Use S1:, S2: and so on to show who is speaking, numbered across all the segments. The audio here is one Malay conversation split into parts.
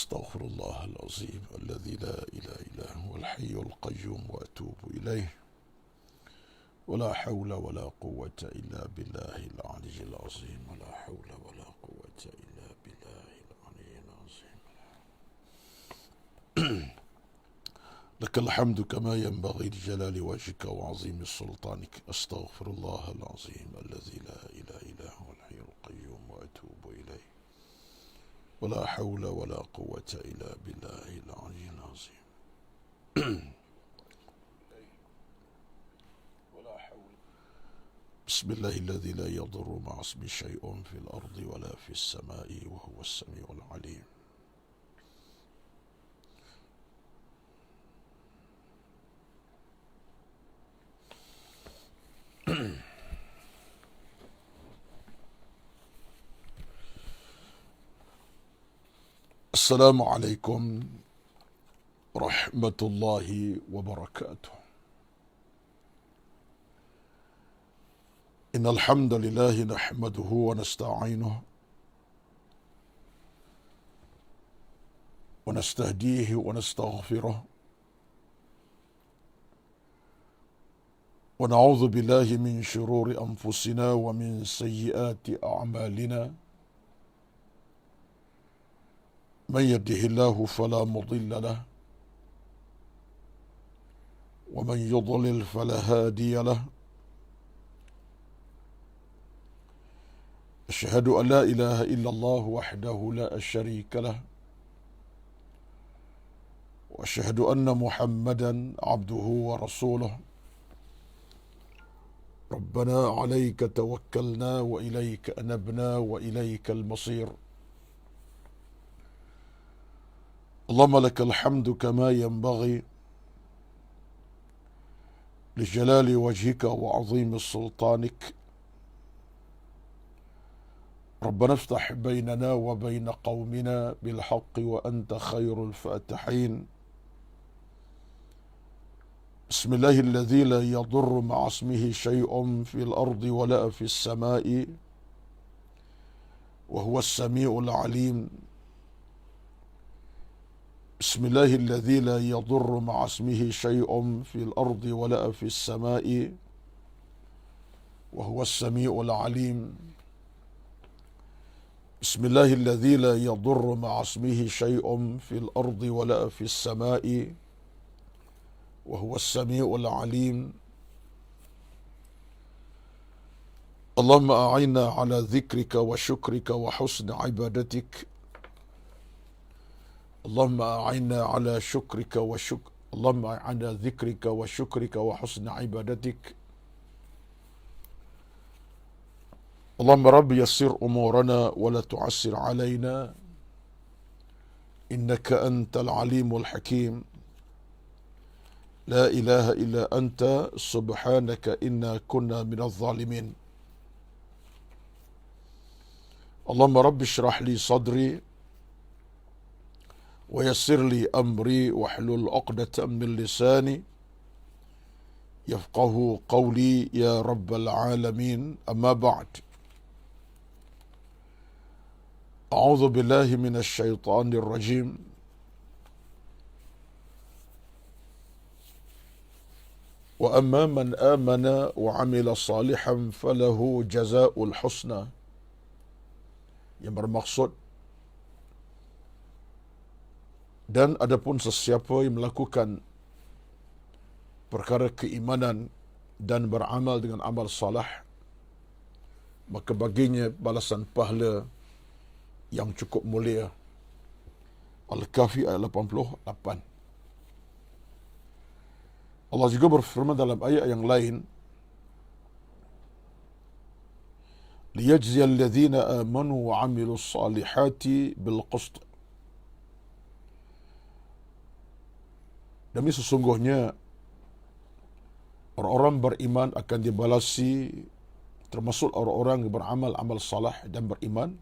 S1: أستغفر الله العظيم الذي لا إله إلا هو الحي القيوم وأتوب إليه ولا حول ولا قوة إلا بالله العلي العظيم ولا حول ولا قوة إلا بالله العلي العظيم. لك الحمد كما ينبغي لجلال وجهك وعظيم سلطانك. أستغفر الله العظيم الذي لا إله إلا هو الحي القيوم وأتوب إليه ولا حول ولا قوة إلا بالله العلي العظيم. بسم الله الذي لا يضر مع اسمه شيء في الأرض ولا في السماء وهو السميع العليم. السلام عليكم ورحمة الله وبركاته. إن الحمد لله نحمده ونستعينه ونستهديه ونستغفره ونعوذ بالله من شرور أنفسنا ومن سيئات أعمالنا. من يهده الله فلا مضل له ومن يضلل فلا هادي له. أشهد أن لا إله إلا الله وحده لا شريك له وأشهد أن محمدا عبده ورسوله. ربنا عليك توكلنا وإليك أنبنا وإليك المصير. اللهم لك الحمد كما ينبغي لجلال وجهك وعظيم سلطانك. ربنا افتح بيننا وبين قومنا بالحق وأنت خير الفاتحين. بسم الله الذي لا يضر مع اسمه شيء في الأرض ولا في السماء وهو السميع العليم. بسم الله الذي لا يضر مع اسمه شيء في الأرض ولا في السماء وهو السميع العليم. بسم الله الذي لا يضر مع اسمه شيء في الأرض ولا في السماء وهو السميع العليم. اللهم أعنا على ذكرك وشكرك وحسن عبادتك. اللهم أعنا على شكرك اللهم على ذكرك وشكرك وحسن عبادتك. اللهم رب يسر أمورنا ولا تعسر علينا إنك أنت العليم الحكيم. لا إله إلا أنت سبحانك إنا كنا من الظالمين. اللهم رب اشرح لي صدري ويسر لي أمري واحلل عقدة من لساني يفقه قولي يا رب العالمين. أما بعد، أعوذ بالله من الشيطان الرجيم. وأما من آمن وعمل صالحا فله جزاء الحسنى. Yang bermaksud, dan adapun sesiapa yang melakukan perkara keimanan dan beramal dengan amal salah, maka baginya balasan pahala yang cukup mulia. Al-Kahfi ayat 88. Allah juga berfirman dalam ayat yang lain, liyajziyal ladzina amanu wa 'amilus salihati bil qist. Demi sesungguhnya orang-orang beriman akan dibalasi, termasuk orang-orang yang beramal amal salah dan beriman,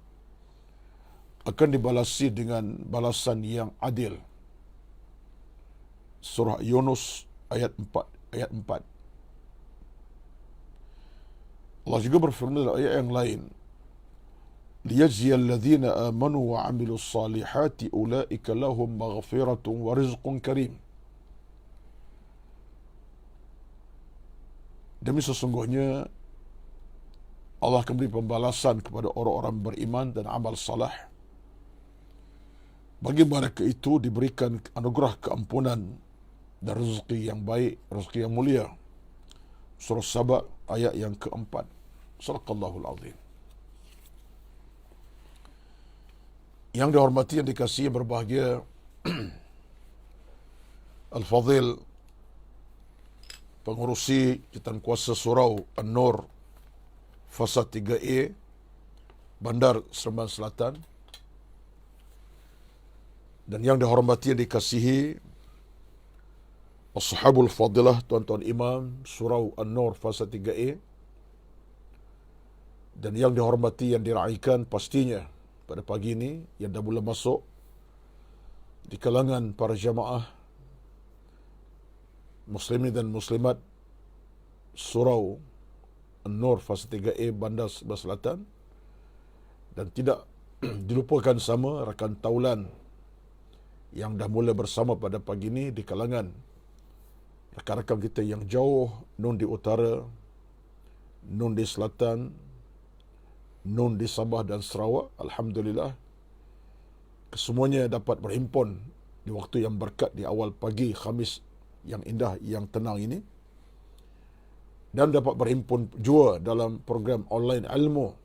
S1: akan dibalasi dengan balasan yang adil. Surah Yunus ayat 4. Allah juga berfirman dalam ayat yang lain, liyajziyal ladzina amanu wa 'amilus salihati ulaika lahum maghfiratun wa rizqun karim. Demi sesungguhnya Allah akan beri pembalasan kepada orang-orang beriman dan amal salah. Bagi mereka itu diberikan anugerah keampunan dan rezeki yang baik, rezeki yang mulia. Surah Saba ayat yang keempat. Sadaqallahul azim. Yang dihormati, yang dikasihi, yang berbahagia, Al-Fadhil pengurusi Jatan Kuasa Surau An-Nur Fasa 3A Bandar Seremban Selatan, dan yang dihormati, yang dikasihi Ashabul Fadilah, tuan-tuan imam Surau An-Nur Fasa 3A, dan yang dihormati, yang diraikan pastinya pada pagi ini yang dah mula masuk di kalangan para jamaah muslimin dan muslimat Surau An-Nur Fasa 3A Bandar Seremban Selatan, dan tidak dilupakan sama rakan taulan yang dah mula bersama pada pagi ini di kalangan rakan-rakan kita yang jauh, nun di utara, nun di selatan, nun di Sabah dan Sarawak. Alhamdulillah, kesemuanya dapat berhimpun di waktu yang berkat di awal pagi Khamis yang indah, yang tenang ini, dan dapat berhimpun jua dalam program online ilmu,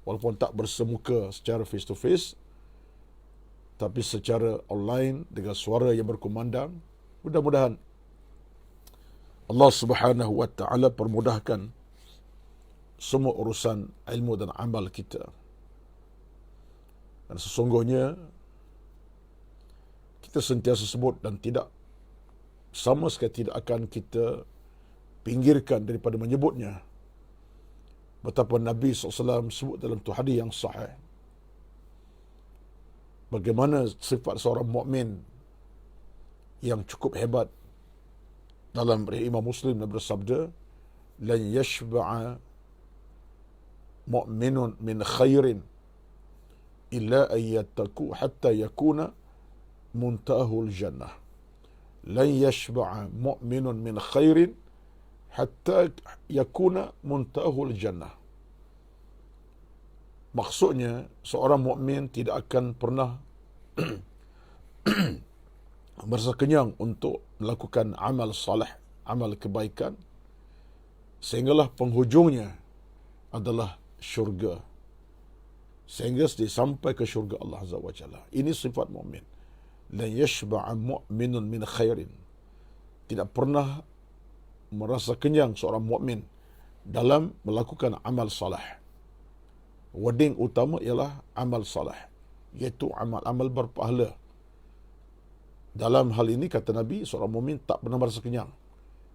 S1: walaupun tak bersemuka secara face to face, tapi secara online dengan suara yang berkumandang. Mudah-mudahan Allah Subhanahu wa taala permudahkan semua urusan ilmu dan amal kita. Dan sesungguhnya kita sentiasa sebut dan tidak sama sekali tidak akan kita pinggirkan daripada menyebutnya betapa Nabi SAW sebut dalam tu hadis yang sahih bagaimana sifat seorang mukmin yang cukup hebat. Dalam riwayat Imam Muslim bersabda, lan yashba'a mu'minun min khairin illa ayyataku hatta yakuna muntahul jannah. Lan yashba'a mu'minun min khairin hatta yakuna muntahul jannah. Maksudnya, seorang mukmin tidak akan pernah merasa kenyang untuk melakukan amal salih, amal kebaikan, sehinggalah penghujungnya adalah syurga, sehingga sampai ke syurga Allah Azza wa Jalla. Ini sifat mukmin. La yashba'a mu'minun min khairin. Tidak pernah merasa kenyang seorang mukmin dalam melakukan amal salih. Wading utama ialah amal salih, iaitu amal-amal berpahala. Dalam hal ini, kata Nabi, seorang mukmin tak pernah merasa kenyang.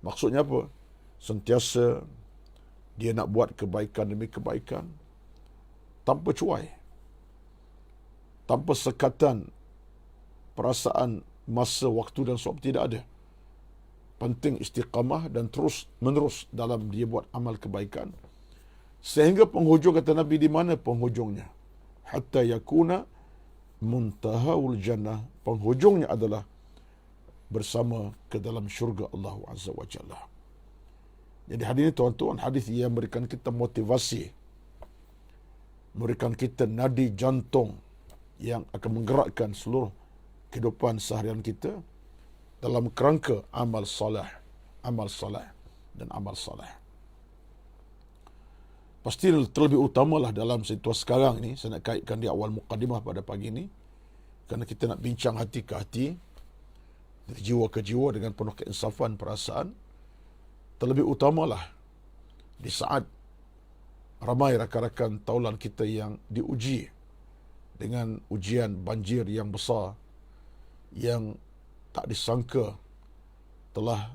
S1: Maksudnya apa? Sentiasa dia nak buat kebaikan demi kebaikan, tanpa cuai, tanpa sekatan perasaan masa, waktu dan sebab, tidak ada. Penting istiqamah dan terus menerus dalam dia buat amal kebaikan, sehingga penghujung, kata Nabi, di mana penghujungnya? Hatta yakuna muntahaul jannah. Penghujungnya adalah bersama ke dalam syurga Allah Azza wa Jalla. Jadi hadis ini, tuan-tuan, hadis yang memberikan kita motivasi, memberikan kita nadi jantung yang akan menggerakkan seluruh kehidupan seharian kita dalam kerangka amal soleh dan amal soleh. Pasti terlebih utamalah dalam situasi sekarang ini, saya nak kaitkan di awal mukadimah pada pagi ini, kerana kita nak bincang hati ke hati, dari jiwa ke jiwa dengan penuh keinsafan perasaan. Terlebih utamalah di saat ramai rakan-rakan taulan kita yang diuji dengan ujian banjir yang besar, yang tak disangka telah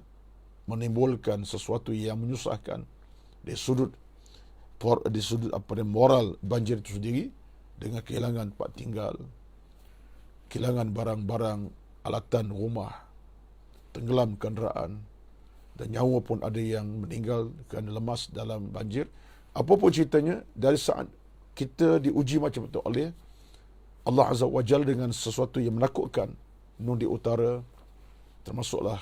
S1: menimbulkan sesuatu yang menyusahkan di sudut moral banjir itu sendiri, dengan kehilangan tempat tinggal, kehilangan barang-barang alatan rumah, tenggelam kenderaan, dan nyawa pun ada yang meninggal kerana lemas dalam banjir. Apapun ceritanya, dari saat kita diuji macam itu oleh Allah Azza wa Jalla dengan sesuatu yang menakutkan. Nun di utara, termasuklah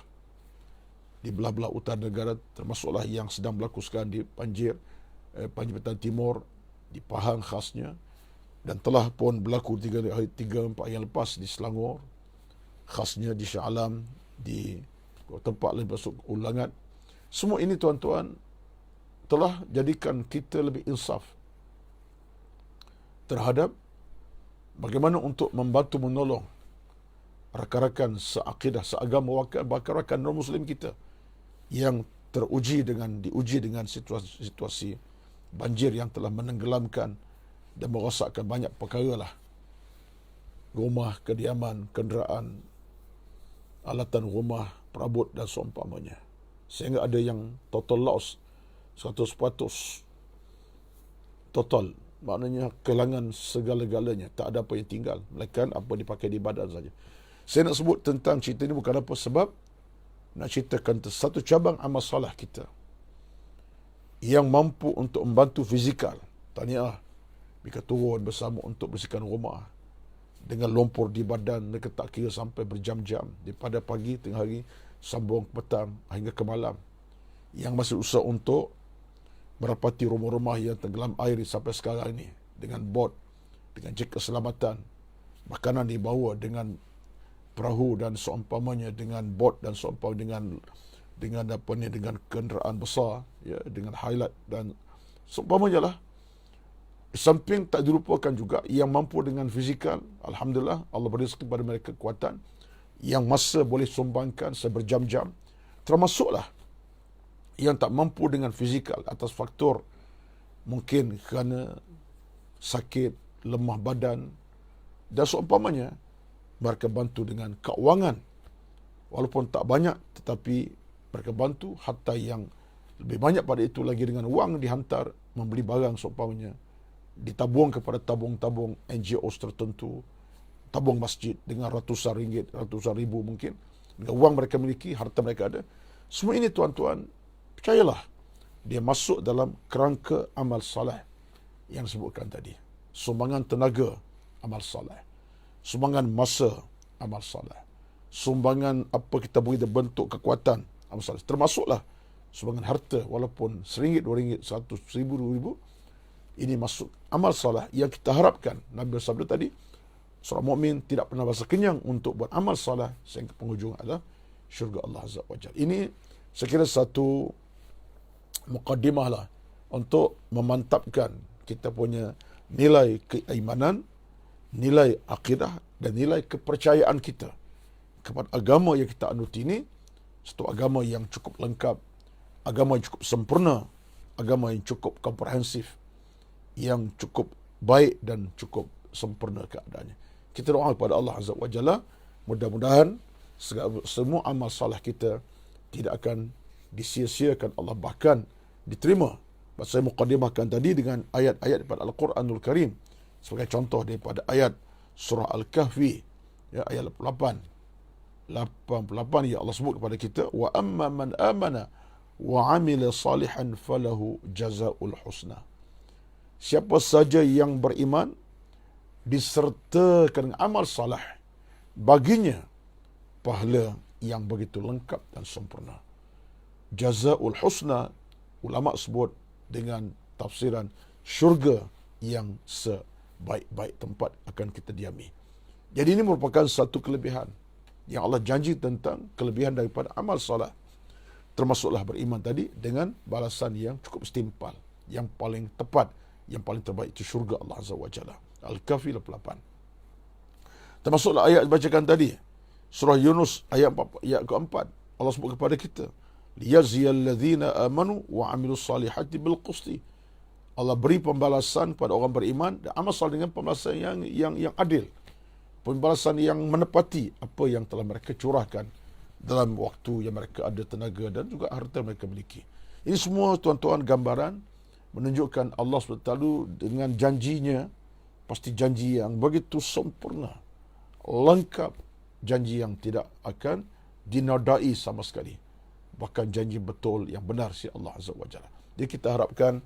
S1: di belah-belah utara negara, termasuklah yang sedang berlaku sekarang di Panjir Petang Timur, di Pahang khasnya, dan telah pun berlaku 3-4 hari yang lepas di Selangor, khasnya di Shah Alam, di tempat lain masuk ulangan. Semua ini tuan-tuan telah jadikan kita lebih insaf terhadap bagaimana untuk membantu menolong rakan-rakan seakidah, seagama, rakan-rakan non-Muslim kita yang diuji dengan situasi banjir yang telah menenggelamkan dan merosakkan banyak perkara lah. Rumah, kediaman, kenderaan, alatan rumah, perabot dan seumpamanya. Sehingga ada yang total loss, 100% total. Maknanya kehilangan segala-galanya. Tak ada apa yang tinggal, melainkan apa dipakai di badan saja. Saya nak sebut tentang cerita ini bukan apa sebab nak ceritakan satu cabang amal salah kita yang mampu untuk membantu fizikal. Tahniah, mereka turun bersama untuk bersihkan rumah dengan lumpur di badan, mereka tak kira sampai berjam-jam, daripada pagi, tengah hari, sambung petang hingga ke malam, yang masih usaha untuk merapati rumah-rumah yang tenggelam air sampai sekarang ini dengan bot, dengan jek keselamatan, makanan dibawa dengan perahu dan seumpamanya, dengan bot dan seumpamanya, dengan kenderaan besar, ya, dengan highlight dan seumpamanya lah. Samping tak dilupakan juga yang mampu dengan fizikal, alhamdulillah Allah beri kepada mereka kekuatan yang masa boleh sumbangkan seberjam-jam. Termasuklah yang tak mampu dengan fizikal atas faktor mungkin kerana sakit, lemah badan dan seumpamanya, mereka bantu dengan keuangan. Walaupun tak banyak, tetapi mereka bantu. Hatta yang lebih banyak pada itu lagi, dengan wang dihantar membeli barang seumpamanya, ditabung kepada tabung-tabung NGOs tertentu, tabung masjid dengan ratusan ringgit, ratusan ribu mungkin, dengan wang mereka miliki, harta mereka ada. Semua ini tuan-tuan, percayalah, dia masuk dalam kerangka amal saleh yang disebutkan tadi. Sumbangan tenaga, amal saleh. Sumbangan masa, amal saleh. Sumbangan apa kita beri bentuk kekuatan, amal saleh. Termasuklah sumbangan harta, walaupun RM1, RM2, RM100, RM1000, RM2000, ini masuk amal salah yang kita harapkan. Nabi bersabda tadi, seorang mukmin tidak pernah rasa kenyang untuk buat amal salah sehingga penghujung adalah syurga Allah Azza wa Jalla. Ini saya kira satu mukaddimah lah untuk memantapkan kita punya nilai keimanan, nilai akidah dan nilai kepercayaan kita kepada agama yang kita anut ini. Satu agama yang cukup lengkap, agama yang cukup sempurna, agama yang cukup komprehensif, yang cukup baik dan cukup sempurna keadaannya. Kita doa kepada Allah Azza wa Jalla, mudah-mudahan semua amal salah kita tidak akan disia-siakan Allah, bahkan diterima. Saya muqaddimahkan tadi dengan ayat-ayat daripada Al-Quranul Karim, sebagai contoh daripada ayat surah Al-Kahfi, ya, ayat 88 ya, Allah sebut kepada kita, wa amma man amana wa amila salihan falahu jazaul husna. Siapa saja yang beriman disertakan amal salah, baginya pahala yang begitu lengkap dan sempurna. Jazaul husna, ulama sebut dengan tafsiran syurga yang sebaik-baik tempat akan kita diami. Jadi ini merupakan satu kelebihan yang Allah janji tentang kelebihan daripada amal salah. Termasuklah beriman tadi dengan balasan yang cukup setimpal, yang paling tepat, yang paling terbaik, itu syurga Allah Azza wa Jalla. Al-Kahfi 88. Termasuklah ayat bacakan tadi, surah Yunus ayat keempat. Allah sebut kepada kita, liyajziyal ladzina amanu wa amilus salihati bil qisti. Allah beri pembalasan pada orang beriman dan amal saleh dengan pembalasan yang adil. Pembalasan yang menepati apa yang telah mereka curahkan dalam waktu yang mereka ada, tenaga dan juga harta mereka miliki. Ini semua tuan-tuan gambaran menunjukkan Allah SWT dengan janjinya, pasti janji yang begitu sempurna, lengkap, janji yang tidak akan dinodai sama sekali, bahkan janji betul yang benar si Allah Azza wa Jalla. Jadi kita harapkan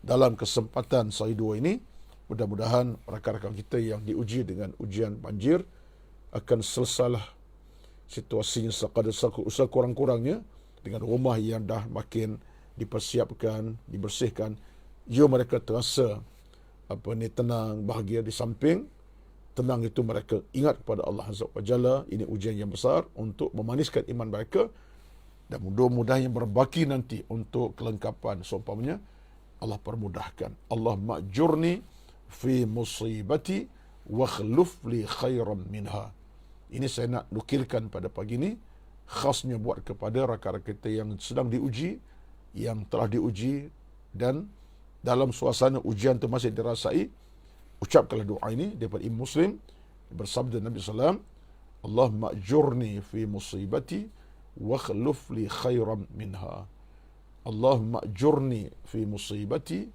S1: dalam kesempatan saya dua ini, Mudah-mudahan rakan-rakan kita yang diuji dengan ujian banjir akan selesailah situasinya sekurang-kurangnya dengan rumah yang dah makin dipersiapkan, dibersihkan. Ya, mereka terasa tenang, bahagia. Di samping tenang itu mereka ingat kepada Allah Azza wa Jalla. Ini ujian yang besar untuk memaniskan iman mereka, dan mudah-mudahan yang berbaki nanti untuk kelengkapan seumpamanya Allah permudahkan. Allah ma'jurni fi musibati wa khluf li khairan minha. Ini saya nak nukilkan pada pagi ini, khasnya buat kepada rakan-rakan kita yang sedang diuji, yang telah diuji, dan dalam suasana ujian itu masih dirasai. Ucapkanlah doa ini daripada Imam Muslim, bersabda Nabi SAW, Allah ma'jurni fi musibati wa khluf li khairan minha. Allah ma'jurni fi musibati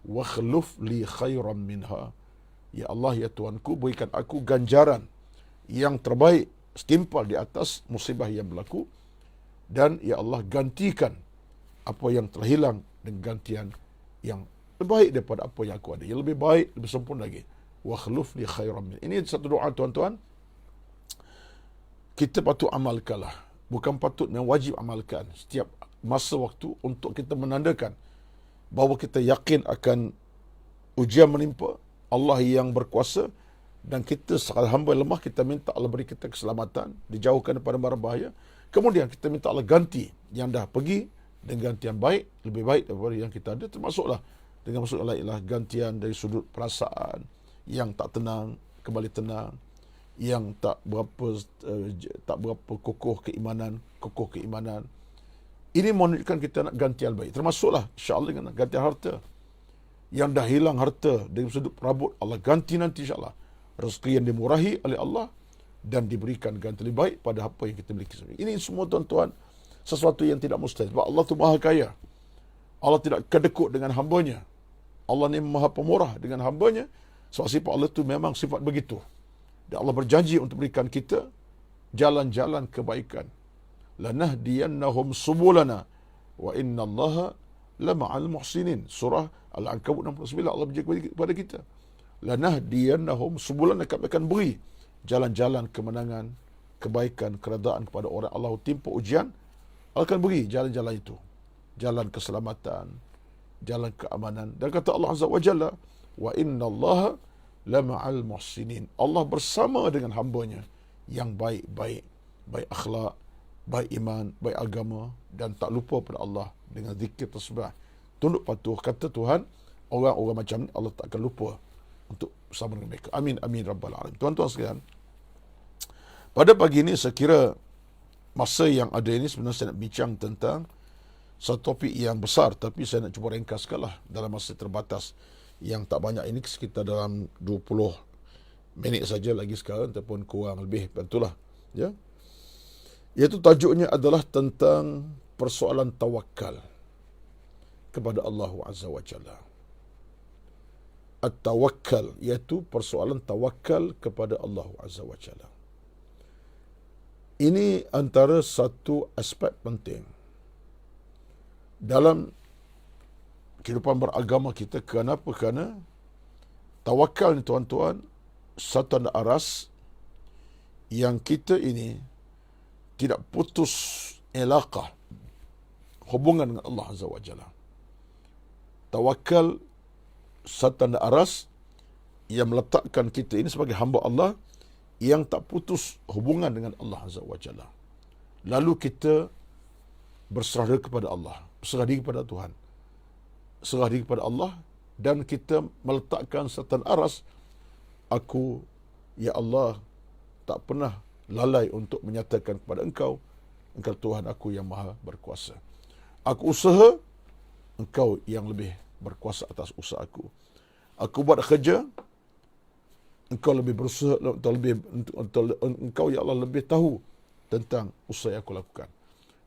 S1: wa khluf li khairan minha. Ya Allah, ya Tuhanku, berikan aku ganjaran yang terbaik setimpal di atas musibah yang berlaku, dan ya Allah, gantikan apa yang telah hilang dengan gantian yang lebih baik daripada apa yang aku ada, yang lebih baik, lebih sempurna lagi. Wa khluf li khairan minha. Ini satu doa, tuan-tuan, kita patut amalkanlah. Bukan patut, yang wajib amalkan setiap masa waktu untuk kita menandakan bahawa kita yakin akan ujian menimpa, Allah yang berkuasa, dan kita sebagai hamba lemah, kita minta Allah beri kita keselamatan, dijauhkan daripada mara bahaya. Kemudian kita minta Allah ganti yang dah pergi dengan gantian baik, lebih baik daripada yang kita ada. Termasuklah dengan maksud Allah ialah gantian dari sudut perasaan yang tak tenang kembali tenang, yang tak berapa kokoh keimanan. Ini menunjukkan kita nak gantian baik. Termasuklah insya-Allah dengan gantian harta. Yang dah hilang harta dari sudut perabot, Allah ganti nanti insya-Allah. Rezeki yang dimurahi oleh Allah dan diberikan ganti lebih baik pada apa yang kita miliki sendiri. Ini semua, tuan-tuan, sesuatu yang tidak mustahil. Sebab Allah tu Maha Kaya. Allah tidak kedekut dengan hambanya. Allah ni Maha Pemurah dengan hambanya. Sebab sifat Allah tu memang sifat begitu. Dan Allah berjanji untuk berikan kita jalan-jalan kebaikan. Lanahdiyannahum subulana wa innallaha lama'al muhsinin. Surah Al-Ankabut 69, Allah berjanji kepada kita. Lanahdiyannahum subulana, kami akan beri jalan-jalan kemenangan, kebaikan, keredaan kepada orang Allah timpa ujian. Allah akan beri jalan-jalan itu. Jalan keselamatan, jalan keamanan. Dan kata Allah Azza wa Jalla, wa innallaha lama'al muhsinin. Allah bersama dengan hambanya yang baik-baik, baik akhlak, baik iman, baik agama, dan tak lupa pada Allah dengan zikir tasbih, tunduk patuh. Kata Tuhan, orang-orang macam ni Allah tak akan lupa untuk bersama dengan mereka. Amin, amin rabbal alamin. Tuan-tuan sekalian, pada pagi ini saya kira masa yang ada ini sebenarnya saya nak bincang tentang satu topik yang besar, tapi saya nak cuba ringkaskanlah dalam masa terbatas yang tak banyak ini, sekitar dalam 20 minit saja lagi sekarang, ataupun kurang lebih, betulah, ya. Iaitu tajuknya adalah tentang persoalan tawakal kepada Allah Azza wa Jalla. At-tawakkal, iaitu persoalan tawakal kepada Allah Azza wa Jalla. Ini antara satu aspek penting dalam kehidupan beragama kita. Kenapa? Kerana tawakal ni, tuan-tuan, satu tanda aras yang kita ini tidak putus ilaqah, hubungan dengan Allah Azza wa Jalla. Tawakal satu tanda aras yang meletakkan kita ini sebagai hamba Allah yang tak putus hubungan dengan Allah Azza wa Jalla. Lalu kita berserah diri kepada Allah, berserah diri kepada Tuhan, serah diri kepada Allah, dan kita meletakkan satu aras, aku, ya Allah, tak pernah lalai untuk menyatakan kepada Engkau, Engkau Tuhan aku yang maha berkuasa. Aku usaha, Engkau yang lebih berkuasa atas usaha aku. Aku buat kerja, Engkau lebih berusaha, Engkau ya Allah lebih tahu tentang usaha yang aku lakukan.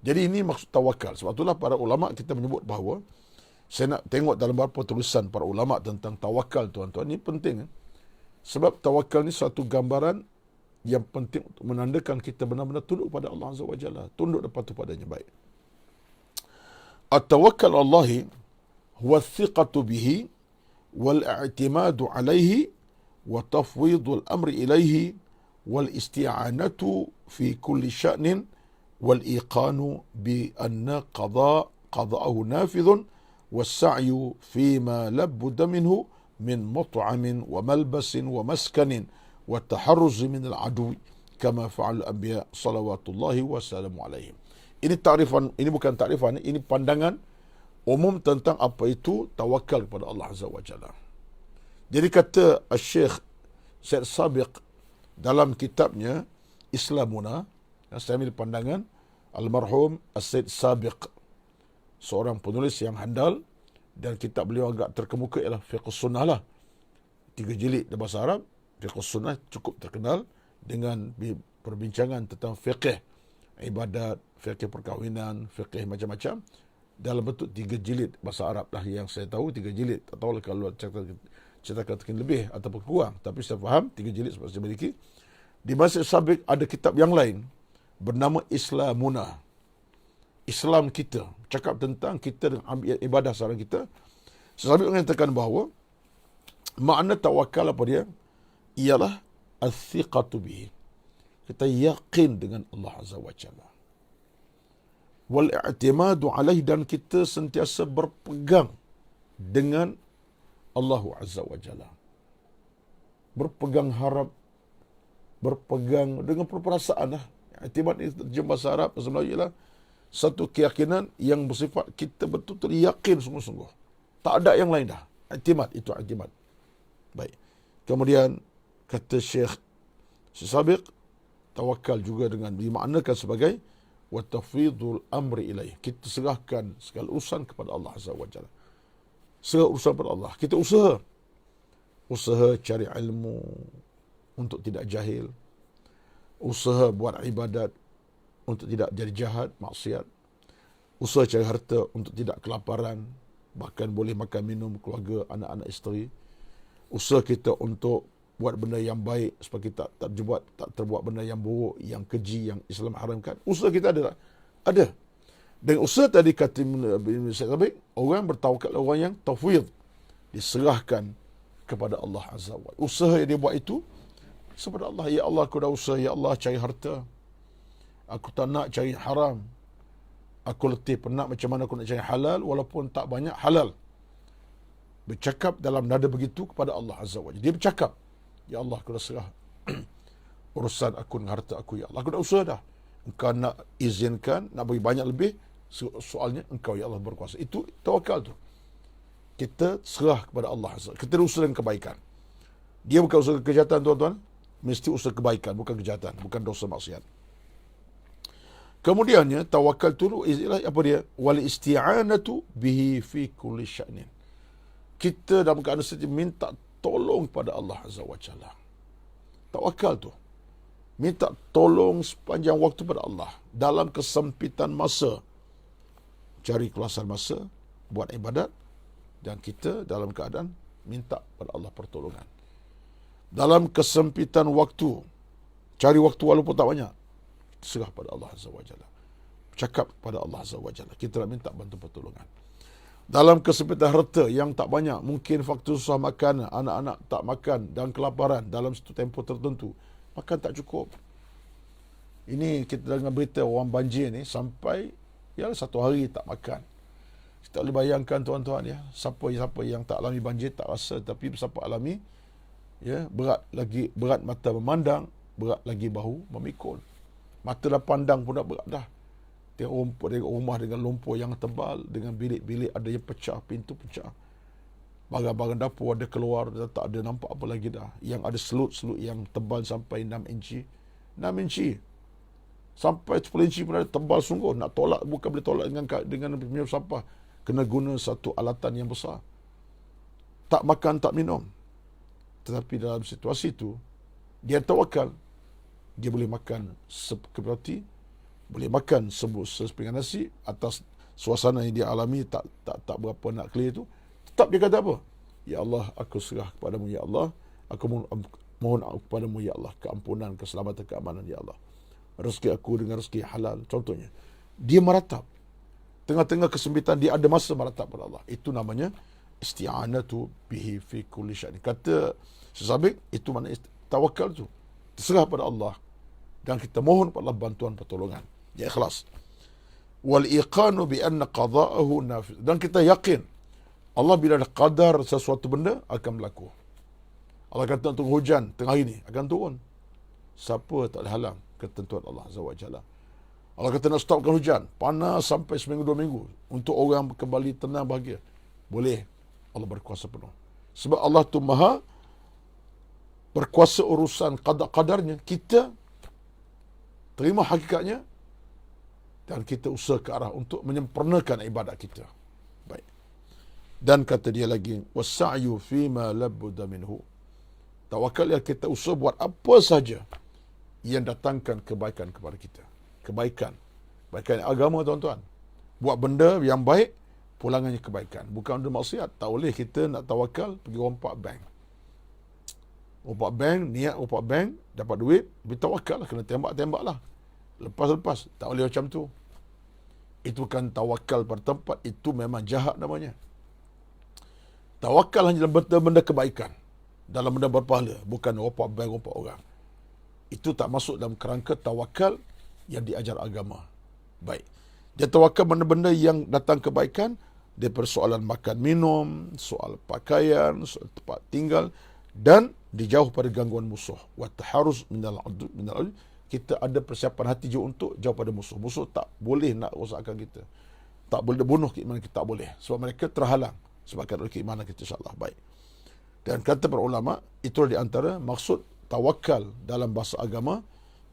S1: Jadi ini maksud tawakal. Sebab itulah para ulama kita menyebut bahawa, saya nak tengok dalam beberapa tulisan para ulama tentang tawakal, tuan-tuan. Ini penting. Sebab tawakal ni satu gambaran yang penting untuk menandakan kita benar-benar tunduk pada Allah Azza wa Jalla. Tunduk dan patuh padanya. Baik. At-tawakkal Allahi huwa thiqatu bihi والاعتماد عليه وتفويض الأمر إليه والاستعانة في كل شأن والإيقان بأن قضاءه نافذ والسعي فيما لابد منه من مطعم وملبس ومسكن والتحرز من العدو كما فعل الأنبياء صلوات الله وسلامه عليهم. Ini tarifan, ini bukan tarifan, ini pandangan umum tentang apa itu tawakal kepada Allah Azza wa Jalla. Jadi kata Syekh Syed Sabiq dalam kitabnya Islamuna, saya ambil pandangan almarhum Syed Sabiq, seorang penulis yang handal, dan kitab beliau agak terkemuka ialah Fiqh Sunnah lah. 3 jilid dalam bahasa Arab. Fiqh Sunnah cukup terkenal dengan perbincangan tentang fiqh ibadat, fiqh perkahwinan, fiqh macam-macam dalam bentuk 3 jilid bahasa Arab lah yang saya tahu. 3 jilid, tak tahu kalau cetakan lebih ataupun kurang, tapi saya faham 3 jilid sebab saya miliki. Di masa Sabiq ada kitab yang lain bernama Islamuna, Islam kita, cakap tentang kita dengan ibadah seorang kita. Sabiq mengatakan bahawa makna tawakal apa dia? Ialah al-thiqatu bihi, kita yakin dengan Allah Azza wa Jalla. Wal-i'timadu alaih, dan kita sentiasa berpegang dengan Allah Azza wa Jalla. Berpegang harap, berpegang dengan perasaan lah. I'timad ini terjemah bahasa Arab, bahasa Melayu ialah satu keyakinan yang bersifat kita betul-betul yakin sungguh-sungguh. Tak ada yang lain dah. I'timad, itu i'timad. Baik. Kemudian kata Syekh Sabiq, tawakal juga dengan dimaknakan sebagai wa tafwidul amri ilaih. Kita serahkan segala urusan kepada Allah Azza wa Jalla. Segala urusan kepada Allah. Kita usaha. Usaha cari ilmu untuk tidak jahil. Usaha buat ibadat untuk tidak jadi jahat, maksiat. Usaha cari harta untuk tidak kelaparan, bahkan boleh makan minum keluarga, anak-anak isteri. Usaha kita untuk buat benda yang baik supaya kita tak terbuat benda yang buruk, yang keji, yang Islam haramkan. Usaha kita ada. Ada. Dan usaha tadi kata Ibn Sabiq, orang bertawakal, orang yang tafwid, diserahkan kepada Allah Azza wa Jalla. Usaha yang dia buat itu kepada Allah. Ya Allah, aku dah usaha, ya Allah, cari harta. Aku tak nak cari haram. Aku letih penat macam mana aku nak cari halal, walaupun tak banyak halal. Bercakap dalam nada begitu kepada Allah Azza wa Jalla. Dia bercakap, ya Allah, aku dah serah urusan aku dengan harta aku, ya Allah, aku dah usaha dah. Engkau nak izinkan, nak bagi banyak lebih, soalnya engkau, ya Allah, berkuasa. Itu tawakal tu. Kita serah kepada Allah Azza wa Jalla. Kita usaha dengan kebaikan. Dia bukan usaha kejahatan, tuan-tuan. Mesti usaha kebaikan, bukan kejahatan, bukan dosa maksiat. Kemudiannya tawakal tu ialah apa dia? Wal isti'anatu bihi fi kulli sya'nin. Kita dalam keadaan seperti minta tolong pada Allah Azza wa Jalla. Tawakal tu minta tolong sepanjang waktu pada Allah dalam kesempitan masa. Cari keluasan masa buat ibadat, dan kita dalam keadaan minta pada Allah pertolongan. Dalam kesempitan waktu, cari waktu walaupun tak banyak, serah pada Allah Azza wa Jalla. Cakap pada Allah Azza wa Jalla, kita nak minta bantu pertolongan. Dalam kesempitan harta yang tak banyak, mungkin faktor susah makan, anak-anak tak makan dan kelaparan dalam satu tempoh tertentu, makan tak cukup. Ini kita dengar berita orang banjir ni sampai satu hari tak makan. Kita boleh bayangkan, tuan-tuan, ya, siapa yang tak alami banjir tak rasa, tapi siapa alami, ya, berat mata memandang, berat lagi bahu memikul. Mata dah pandang pun dah berat dah. Tengok rumah dengan lumpur yang tebal, dengan bilik-bilik ada yang pecah, pintu pecah. Barang-barang dapur ada keluar, dah tak ada nampak apa lagi dah. Yang ada selut-selut yang tebal sampai 6 inci. 6 inci. Sampai 10 inci pun ada, tebal sungguh. Nak tolak, bukan boleh tolak dengan penyuap sampah. Kena guna satu alatan yang besar. Tak makan, tak minum. Tetapi dalam situasi itu, dia tawakal. Dia boleh makan sekeping roti, boleh makan sepinggan nasi atas suasana yang dia alami, tak berapa nak clear itu. Tetap dia kata apa? Ya Allah, aku serah kepadamu, ya Allah. Aku mohon kepadamu, ya Allah, keampunan, keselamatan, keamanan, ya Allah. Rezeki aku dengan rezeki halal. Contohnya, dia meratap. Tengah-tengah kesempitan, dia ada masa meratap pada Allah. Itu namanya isti'anatu bihi fi kulli sya'ni. Kata Syekh itu makna tawakal tu terserah pada Allah dan kita mohon pada Allah bantuan pertolongan. Ya, ikhlas. Wal iqanu bi anna qada'ahu nafiz. Dan kita yakin Allah bila dah qadar sesuatu benda akan berlaku. Allah kata untuk hujan tengah hari ni akan turun. Siapa tak boleh halang ketentuan Allah Azza wa Jalla. Allah kata nak stopkan hujan, panas sampai seminggu 2 minggu untuk orang kembali tenang bahagia. Boleh. Allah berkuasa penuh. Sebab Allah tu maha berkuasa urusan qadar-qadarnya. Kita terima hakikatnya dan kita usaha ke arah untuk menyempurnakan ibadat kita. Baik. Dan kata dia lagi, wasa'yu fima labudda minhu. Tawakal yang kita usaha buat apa saja yang datangkan kebaikan kepada kita. Kebaikan agama, tuan-tuan. Buat benda yang baik, pulangannya kebaikan. Bukan benda maksiat. Tak boleh kita nak tawakal pergi rompak bank. Niat rompak bank, dapat duit, pergi tawakal lah, kena tembak-tembak lah. Lepas-lepas, tak boleh macam tu. Itu bukan tawakal pada tempat, itu memang jahat namanya. Tawakal hanya dalam benda kebaikan, dalam benda berpahala, bukan rompak bank, rompak orang. Itu tak masuk dalam kerangka tawakal yang diajar agama. Baik. Dia tawakal benda-benda yang datang kebaikan, dia persoalan makan minum, soal pakaian, soal tempat tinggal, dan dijauh pada gangguan musuh. Wa taharuz minal adu. Kita ada persiapan hati juga untuk jauh pada musuh. Musuh tak boleh nak rosakkan kita. Tak boleh bunuh keimanan kita, tak boleh. Sebab mereka terhalang sebabkan oleh keimanan kita, insyaAllah. Baik. Dan kata para ulama, itulah di antara maksud tawakal dalam bahasa agama,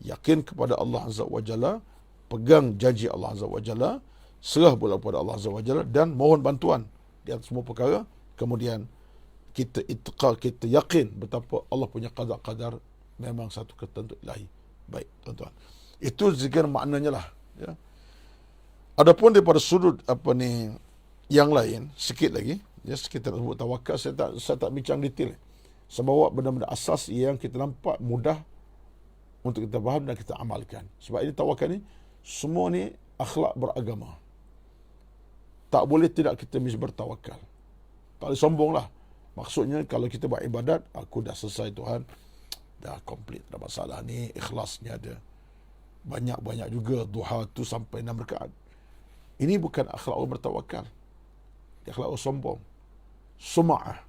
S1: yakin kepada Allah Azza wa Jalla, pegang janji Allah Azza wa Jalla, serah pula kepada Allah Azza wa Jalla, dan mohon bantuan di atas semua perkara. Kemudian kita itqal, kita yakin betapa Allah punya qadar memang satu ketentuan ilahi. Baik, tuan-tuan. Itu zikir maknanya lah. Ya. Adapun daripada sudut yang lain, sikit lagi, ya, kita sebut tawakal, saya tak bincang detail. Saya bawa benda-benda asas yang kita nampak mudah untuk kita faham dan kita amalkan. Sebab ini tawakal ni, semua ni akhlak beragama. Tak boleh tidak kita mesti bertawakal. Tak boleh sombong lah. Maksudnya kalau kita buat ibadat, aku dah selesai Tuhan, dah komplit, tak ada masalah ni, ikhlasnya ada. Banyak-banyak juga duha tu sampai 6 rakaat. Ini bukan akhlak orang bertawakal. Akhlak orang sombong. Suma'ah.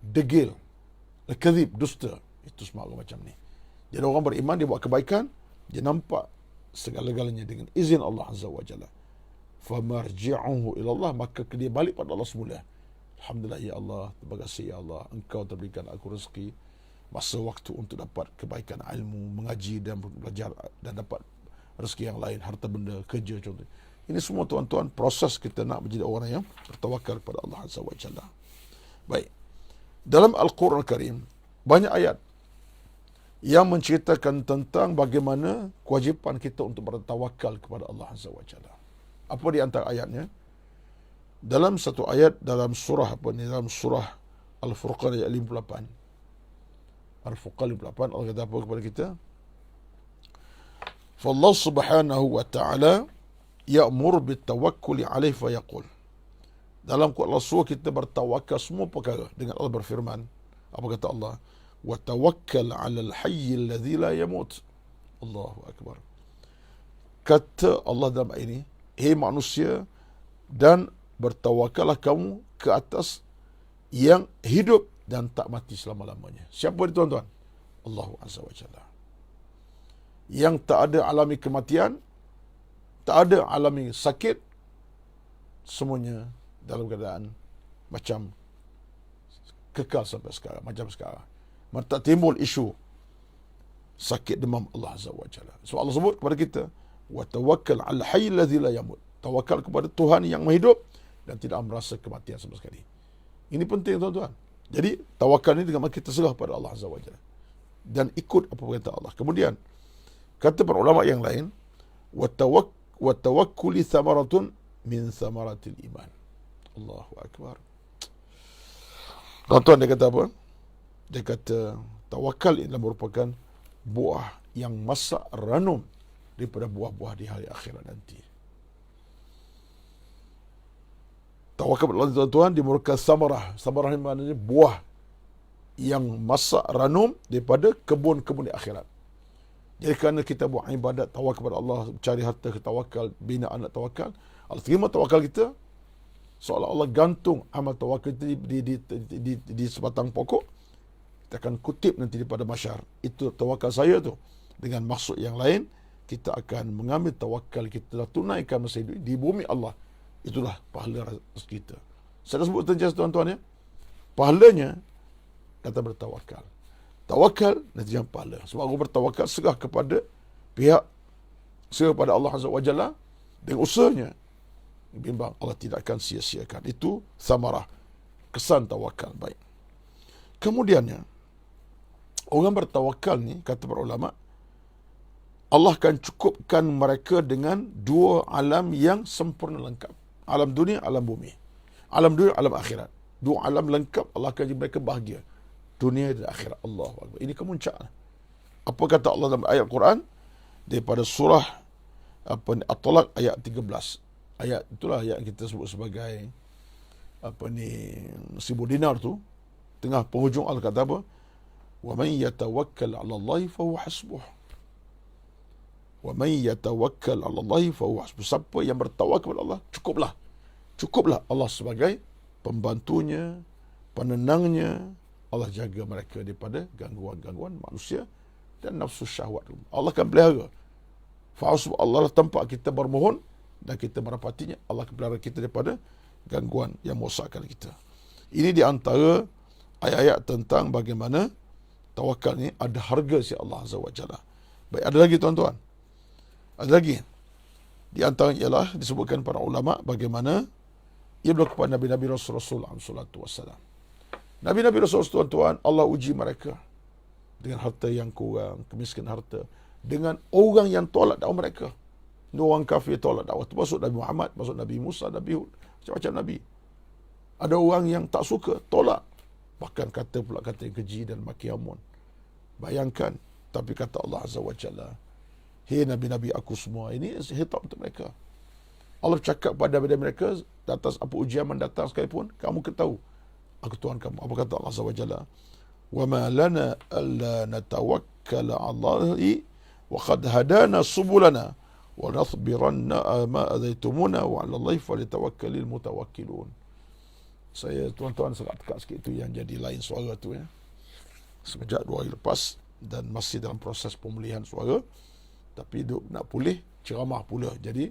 S1: Degil. Al-kadhib, dusta. Itu semua orang macam ni. Jadi orang beriman, dia buat kebaikan, dia nampak segala-galanya dengan izin Allah Azza wa Jalla. Famarji'uhu ilallah, maka dia balik pada Allah semula. Alhamdulillah ya Allah, terima kasih ya Allah, Engkau terberikan aku rezeki, masa waktu untuk dapat kebaikan ilmu, mengaji dan belajar, dan dapat rezeki yang lain, harta benda, kerja contoh. Ini semua tuan-tuan proses kita nak menjadi orang yang bertawakal kepada Allah Azza wa Jalla. Baik. Dalam Al-Quran Al-Karim banyak ayat yang menceritakan tentang bagaimana kewajipan kita untuk bertawakal kepada Allah Azza wa Jalla. Apa di antara ayatnya? Dalam satu ayat dalam surah dalam surah Al-Furqan ayat 58. Al-Furqan 58, Allah kata apa kepada kita? Fallahu subhanahu wa ta'ala ya'mur bitawakkuli alaihi fa yaqul. Dalam Quran surah kita bertawakal semua perkara dengan Allah berfirman. Apa kata Allah? Wa tawakkal 'alal hayy alladhi la yamut. Allahu akbar. Kata Allah dalam ayat ini, hei manusia, dan bertawakallah kamu ke atas yang hidup dan tak mati selama-lamanya. Siapa dia, tuan-tuan? Allah Azza wa Jalla. Yang tak ada alami kematian, tak ada alami sakit, semuanya dalam keadaan macam kekal sampai sekarang, macam sekarang. Maka tak timbul isu sakit demam Allah Azza wa Jalla. So Allah sebut kepada kita, wa tawakkal 'al hayy alladhi la yamut. Tawakal kepada Tuhan yang hidup dan tidak merasa kematian sama sekali. Ini penting, tuan-tuan. Jadi tawakal ini dengan kita serah pada Allah Azza wa Jalla dan ikut apa perintah Allah. Kemudian kata para ulama yang lain, wa tawakkuli thamaratun min thamaratil iman. Allahu akbar. Tuan-tuan, dia kata apa? Dia kata tawakal ini merupakan buah yang masak ranum daripada buah-buah di hari akhirat nanti. Tawakal kepada Allah tuan-tuan dimulakan samarah. Samarah ini maknanya buah yang masak ranum daripada kebun-kebun di akhirat. Jadi kerana kita buat ibadat, tawakal kepada Allah, cari harta, tawakal, bina anak tawakal, Allah terima tawakal kita, seolah Allah gantung amal tawakal kita di sebatang pokok. Kita akan kutip nanti daripada masyar. Itu tawakal saya tu. Dengan maksud yang lain, kita akan mengambil tawakal kita dah tunaikan masa hidup di bumi Allah. Itulah pahala rezeki kita. Saya dah sebut tentang tuan-tuan ya. Pahalanya kata bertawakal. Tawakal nanti yang pahala. Sebab orang bertawakal serah kepada pihak, serah kepada Allah Azza wa Jalla dengan usahanya. Bimbang Allah tidak akan sia-siakan. Itu samarah, kesan tawakal baik. Kemudiannya, orang bertawakal ni, kata para ulama, Allah akan cukupkan mereka dengan dua alam yang sempurna lengkap. Alam dunia, alam bumi. Alam dunia, alam akhirat. Dua alam lengkap, Allah akan jadi mereka bahagia. Dunia dan akhirat. Allahu Akbar. Ini kemuncak. Apa kata Allah dalam ayat Quran? Daripada surah At-Talaq ayat 13. Ayat itulah ayat kita sebut sebagai $1,000 dinar tu. Tengah penghujung Allah kata apa? Wa man yatawakkal 'ala Allah fa huwa hasbuh. Wa man yatawakkal 'ala Allah fa huwa hasbuh. Siapa yang bertawakal kepada Allah, cukuplah. Cukuplah Allah sebagai pembantunya, penenangnya. Allah jaga mereka daripada gangguan-gangguan manusia dan nafsu syahwat. Allah akan pelihara. Fa'usub Allah tempat kita bermohon dan kita merapatinya. Allah akan pelihara kita daripada gangguan yang merosakkan kita. Ini di antara ayat-ayat tentang bagaimana tawakal ni ada harga si Allah Azza wa Jalla. Baik, ada lagi tuan-tuan. Ada lagi. Di antara ialah disebutkan para ulama bagaimana ia berlaku kepada Nabi-Nabi Rasul-Rasul SAW. Nabi-Nabi Rasul tuan-tuan, Allah uji mereka dengan harta yang kurang, kemiskinan harta, dengan orang yang tolak dakwah mereka. Orang kafir tolak dakwah, termasuk Nabi Muhammad, termasuk Nabi Musa, Nabi Hud, macam-macam Nabi. Ada orang yang tak suka, tolak. Bahkan kata pula kata yang keji dan maki hamun. Bayangkan, tapi kata Allah Azza wa Jalla, hei Nabi-Nabi aku semua, ini hitap untuk mereka. Allah bercakap pada mereka, atas apa ujian mendatang sekalipun, kamu ketahui aku Tuhan kamu. Apa kata Allah Azza wa Jalla? Wa ma lana alla natawakkala 'alallahi wa qad hadana subulana wa nasbiranna ma adaitumuna wa 'alallahi falyatawakkalul mutawakkilun. Saya tuan-tuan sangat dekat sikit tu yang jadi lain suara tu ya. Sejak 2 hari lepas dan masih dalam proses pemulihan suara. Tapi nak pulih, ceramah pula. Jadi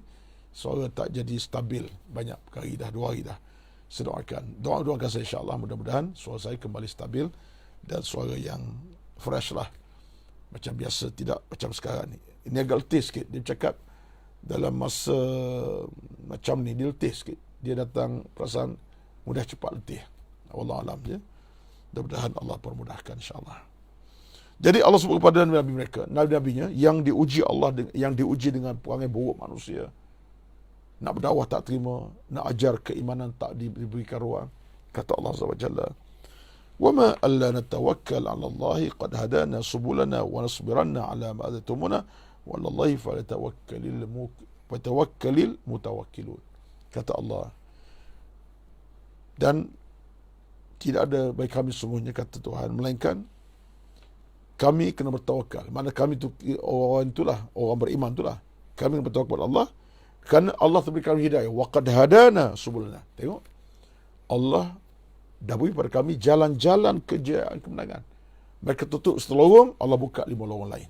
S1: suara tak jadi stabil banyak kali dah, 2 hari dah. Saya doakan saya insya-Allah, mudah-mudahan suara saya kembali stabil dan suara yang fresh lah. Macam biasa, tidak macam sekarang ni. Ini agak letih sikit. Dia cakap dalam masa macam ni, dia letih sikit. Dia datang perasaan mudah cepat letih. Wallahualam ya. Mudah-mudahan Allah permudahkan insya-Allah. Jadi Allah sebut kepada Nabi mereka, Nabi-Nabinya yang diuji Allah, yang diuji dengan perangai buruk manusia. Nak berdakwah tak terima, nak ajar keimanan tak diberikan ruang. Kata Allah Azza wa Jalla, wa ma alla natawakkal 'ala Allah qad hadana subulana wa nasbiranna 'ala ma adatumuna wa 'ala Allah falyatawakkalul mutawakkilun. Kata Allah, dan tidak ada bagi kami sungguhnya, kata Tuhan, melainkan kami kena bertawakal. Mana kami tu orang itulah, orang beriman itulah. Kami kena bertawakal kepada Allah kerana Allah berikan hidayah. Wa qad hadana subulana. Tengok, Allah dah beri pada kami jalan-jalan kejayaan, kemenangan. Mereka tutup setelorong, Allah buka 5 lorong lain.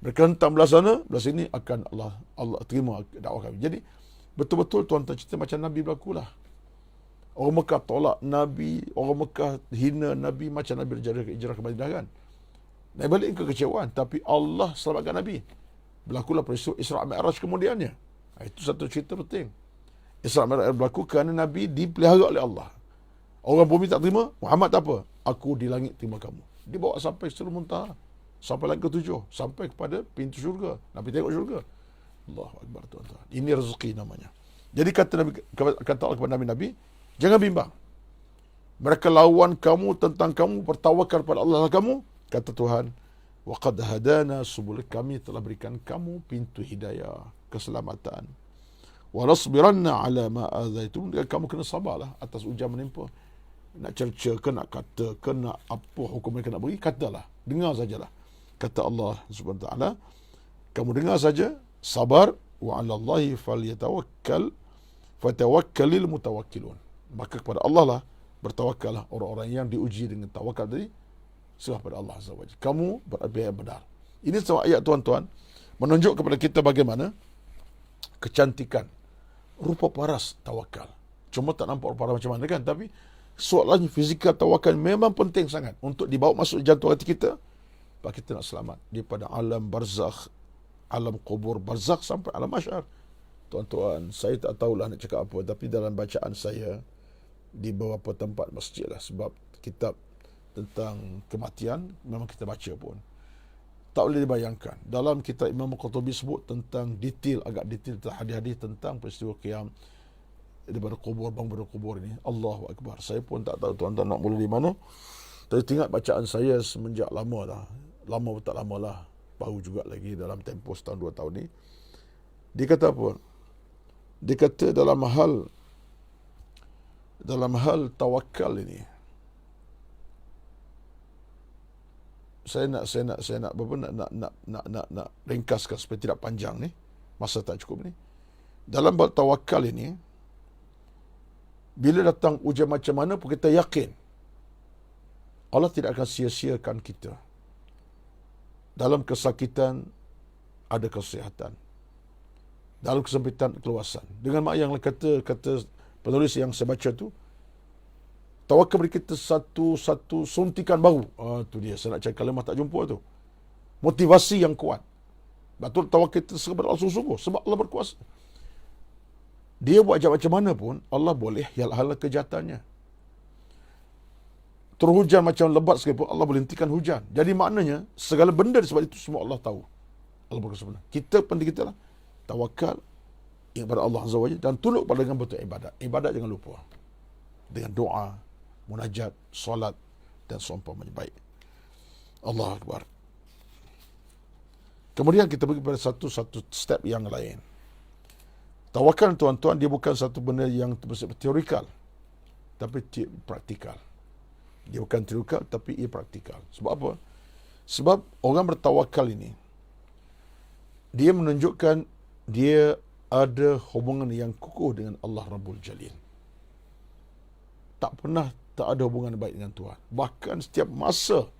S1: Mereka hentam belah sana, belah sini, akan Allah terima dakwah kami. Jadi betul-betul tuan-tuan cerita macam Nabi berlakulah. Orang Mekah tolak Nabi, orang Mekah hina Nabi, macam Nabi hijrah ke Madinah kan. Naik balik kekecewaan, tapi Allah selamatkan Nabi. Berlakulah peristiwa Isra' Mi'raj kemudiannya. Itu satu cerita penting. Isra' Mi'raj berlaku kerana Nabi dipelihara oleh Allah. Orang bumi tak terima, Muhammad tak apa, aku di langit terima kamu. Dibawa sampai Sidratul Muntaha, sampai langit ke-7, sampai kepada pintu syurga. Nabi tengok syurga. Allahu Akbar tuan-tuan. Ini rezeki namanya. Jadi kata Allah kepada Nabi-Nabi, jangan bimbang. Mereka lawan kamu tentang kamu, bertawakal kepada Allah kamu. Kata Tuhan, wa qad hadana subul, kami telah berikan kamu pintu hidayah, keselamatan. Walasbiranna ala ma adzaitum, dan kamu kena sabarlah atas ujian menimpa. Nak cerca ke, nak kata ke, nak apa hukum mereka nak beri, katalah, dengar sajalah. Kata Allah Subhanahu wa taala, kamu dengar saja, sabar, wa 'ala Allahi fatawakkalil mutawakkilun. Maka kepada Allah lah bertawakallah orang-orang yang diuji dengan tawakal tadi, serah pada Allah Azza wa Jalla. Kamu berada benar. Ini semua ayat tuan-tuan menunjuk kepada kita bagaimana kecantikan rupa paras tawakal. Cuma tak nampak rupa paras macam mana kan, tapi soalannya fizikal tawakal memang penting sangat untuk dibawa masuk jantung hati kita, sebab kita nak selamat daripada alam barzakh, alam kubur, barzakh sampai alam mahsyar. Tuan-tuan, saya tak tahulah nak cakap apa, tapi dalam bacaan saya di beberapa tempat masjid lah, sebab kitab tentang kematian memang kita baca pun, tak boleh dibayangkan. Dalam kitab Imam Qurtubi sebut tentang detail, agak detail tentang hadis-hadis tentang peristiwa qiyam daripada kubur, bangun daripada kubur ini. Allahu Akbar. Saya pun tak tahu tuan-tuan nak mula di mana. Tapi ingat bacaan saya semenjak lama dah. Lama pun tak lama lah. Baru juga lagi dalam tempoh setahun 2 tahun ni. Dia kata apa? Dia kata dalam hal tawakal ini, saya nak ringkaskan supaya tidak panjang ni, masa tak cukup ni. Dalam bab tawakal ini, bila datang ujian macam mana pun kita yakin Allah tidak akan sia-siakan kita. Dalam kesakitan ada kesihatan, dalam kesempitan keluasan. Dengan mak yang kata penulis yang saya baca tu, tawakal beri kita satu suntikan baru. Tu dia, saya nak cari kalimah tak jumpa tu. Motivasi yang kuat. Betul, tawakal kita kepada Allah sungguh-sungguh, sebab Allah berkuasa. Dia buat macam mana pun, Allah boleh hal-hal kejahatannya. Terhujan macam lebat sekalipun, Allah boleh hentikan hujan. Jadi maknanya, segala benda sebab itu semua Allah tahu. Allah berkuasa benar. Kita penting kita lah tawakal kepada Allah Azza wa Jalla dan tunduk pada dengan betul ibadat. Ibadat jangan lupa. Dengan doa, munajat, solat dan seumpamanya. Baik. Allahu Akbar. Kemudian kita pergi pada satu step yang lain. Tawakal tuan-tuan, dia bukan satu benda yang bersifat teorikal, tapi praktikal. Dia bukan teorikal, tapi ia praktikal. Sebab apa? Sebab orang bertawakal ini, dia menunjukkan dia ada hubungan yang kukuh dengan Allah Rabbul Jalil. Tak ada hubungan baik dengan Tuhan. Bahkan setiap masa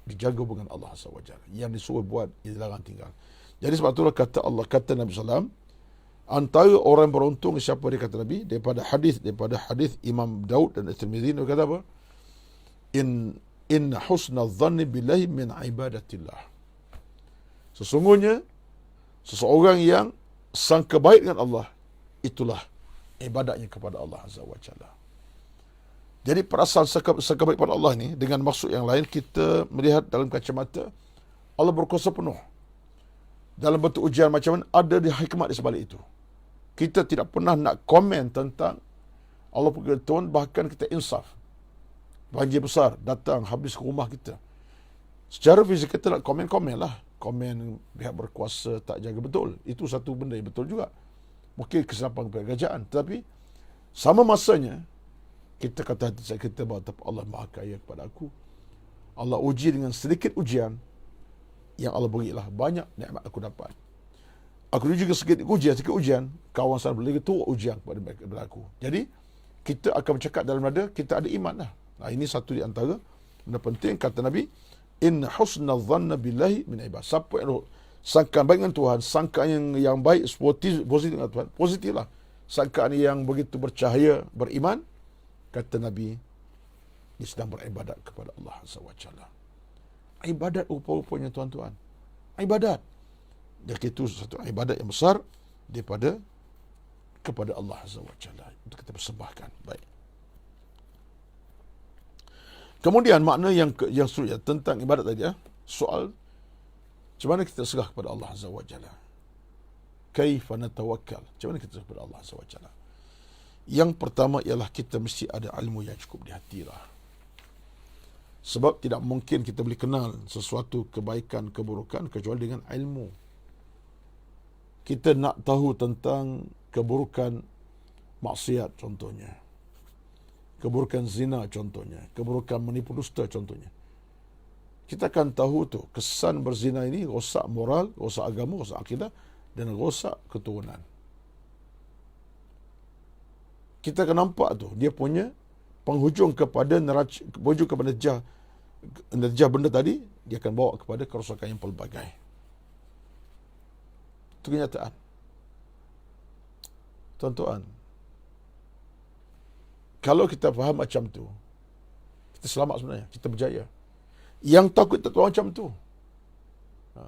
S1: dijaga hubungan Allah SWT. Yang disuruh buat, ia dilarang tinggal. Jadi sebab itulah kata Allah, kata Nabi SAW, antara orang beruntung siapa, dia kata Nabi, daripada hadis Imam Daud dan At-Tirmidzi, dia kata apa? Inna husna dhanni billahi min ibadatillah. Sesungguhnya seseorang yang sangka baik dengan Allah, itulah ibadatnya kepada Allah Azza wa Jalla. Jadi perasaan sangka baik pada Allah ni, dengan maksud yang lain, kita melihat dalam kacamata Allah berkuasa penuh. Dalam bentuk ujian macam mana, ada di hikmat di sebalik itu. Kita tidak pernah nak komen tentang Allah berkata, bahkan kita insaf. Banjir besar datang habis ke rumah kita. Secara fizik kita nak komen-komen lah. Komen pihak berkuasa tak jaga betul. Itu satu benda yang betul juga. Mungkin kesilapan pihak kerajaan. Tetapi sama masanya, kita kata hati saya kita bahawa Allah Maha Kaya kepada aku. Allah uji dengan sedikit ujian, yang Allah berilah banyak nikmat aku dapat. Aku juga sedikit ujian, kawan saya boleh ketua ujian kepada aku. Jadi, kita akan bercakap dalam nada, kita ada iman lah. Nah, ini satu di antara benda penting, kata Nabi, inna husna dhanna billahi min ibad. Siapa yang sangkaan baik dengan Tuhan, sangkaan yang baik, positif dengan Tuhan, positif lah. Sangkaan yang begitu bercahaya, beriman, kata Nabi, dia sedang beribadat kepada Allah Azza wa Jalla. Ibadat rupa-rupanya tuan-tuan. Ibadat. Dan itu satu ibadat yang besar daripada kepada Allah Azza wa Jalla. Untuk kita persembahkan. Baik. Kemudian makna yang seterusnya tentang ibadat tadi, soal macam mana kita serah kepada Allah Azza wa Jalla. Kaifa natawakkal. Macam mana kita serah kepada Allah Azza wa Jalla. Yang pertama ialah kita mesti ada ilmu yang cukup di hati lah. Sebab tidak mungkin kita boleh kenal sesuatu kebaikan, keburukan kecuali dengan ilmu. Kita nak tahu tentang keburukan maksiat contohnya, keburukan zina contohnya, keburukan menipu dusta contohnya. Kita akan tahu tu kesan berzina ini rosak moral, rosak agama, rosak akidah dan rosak keturunan. Kita akan nampak tu dia punya penghujung kepada neraca, penghujung kepada nerjah benda tadi, dia akan bawa kepada kerosakan yang pelbagai. Itu kenyataan. Tuan-tuan, kalau kita faham macam tu, kita selamat sebenarnya, kita berjaya. Yang takut tak tahu macam tu.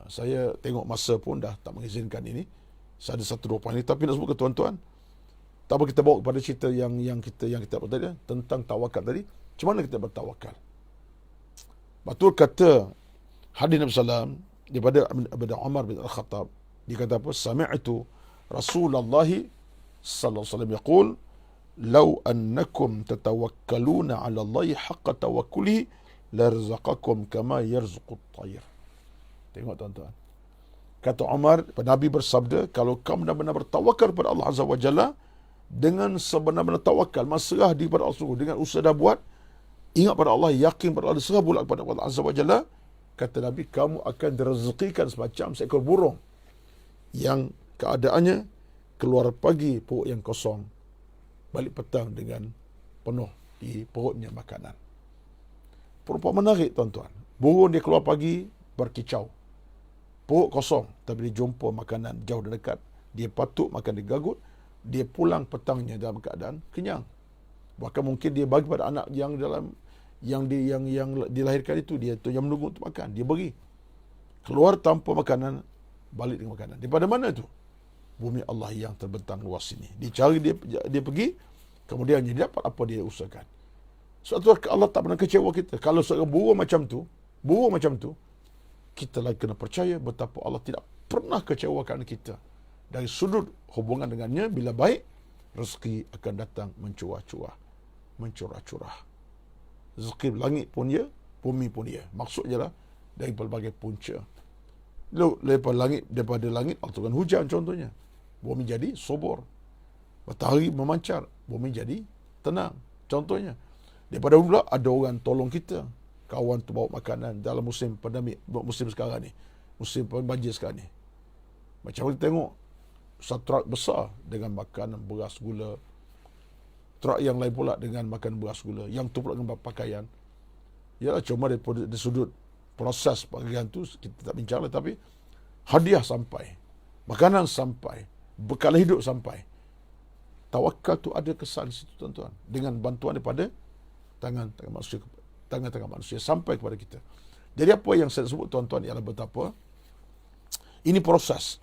S1: Saya tengok masa pun dah tak mengizinkan ini. Saya ada satu dua poin ini, tapi nak sebut ke tuan-tuan, tak apa kita bawa kepada cerita yang kita tadi tentang tawakal tadi. Macam mana kita bertawakal? Betul kata hadis Nabi sallam daripada Umar bin Al-Khattab, dia kata apa? Sami'tu Rasulullah sallallahu alaihi wasallam yaqul, "Law annakum tatawakkaluna 'ala Allah haqqa tawakkulihi larzaqakum kama yarzuqut tayr." Tengok tuan-tuan. Kata Umar, Nabi bersabda, kalau kamu benar-benar bertawakal kepada Allah Azza wa Jalla dengan sebenar-benar tawakal, maserah diri pada Allah, dengan usaha dah buat, ingat pada Allah, yakin pada Allah, serah pula kepada Allah Azza wa Jalla, kata Nabi, kamu akan direzekikan semacam seekor burung yang keadaannya keluar pagi perut yang kosong, balik petang dengan penuh di perutnya makanan. Perumpamaan menarik tuan-tuan. Burung dia keluar pagi berkicau, perut kosong, tapi dia jumpa makanan jauh dan dekat, dia patuk makan, dia gagut, dia pulang petangnya dalam keadaan kenyang. Bahkan mungkin dia bagi pada anak yang dalam yang dilahirkan itu, dia tu yang menunggu untuk makan, dia beri. Keluar tanpa makanan, balik dengan makanan. Daripada mana tu? Bumi Allah yang terbentang luas ini. Dia cari, dia pergi, kemudian dia dapat apa dia usahakan. Sebab tu Allah tak pernah kecewa kita. Kalau seorang burung macam tu, kita lagi kena percaya betapa Allah tidak pernah kecewakan kita. Dari sudut hubungan dengannya, bila baik, rezeki akan datang mencurah-curah. Rezeki langit pun dia, bumi pun dia. Maksudnya lah, dari pelbagai punca. Daripada langit, Allah turun hujan contohnya. Bumi jadi subur. Matahari memancar, bumi jadi tenang contohnya. Daripada pula ada orang tolong kita. Kawan tu bawa makanan dalam musim pandemik, musim sekarang ni, musim banjir sekarang ni. Macam kita tengok satu truk besar dengan makanan beras gula, truk yang lain pula dengan makanan beras gula, yang tu pula dengan pakaian. Yalah, cuma dari sudut proses pakaian tu kita tak bincang lah, tapi hadiah sampai, makanan sampai, bekal hidup sampai. Tawakal tu ada kesan situ tuan-tuan, dengan bantuan daripada tangan-tangan manusia sampai kepada kita. Jadi apa yang saya sebut tuan-tuan ialah betapa ini proses.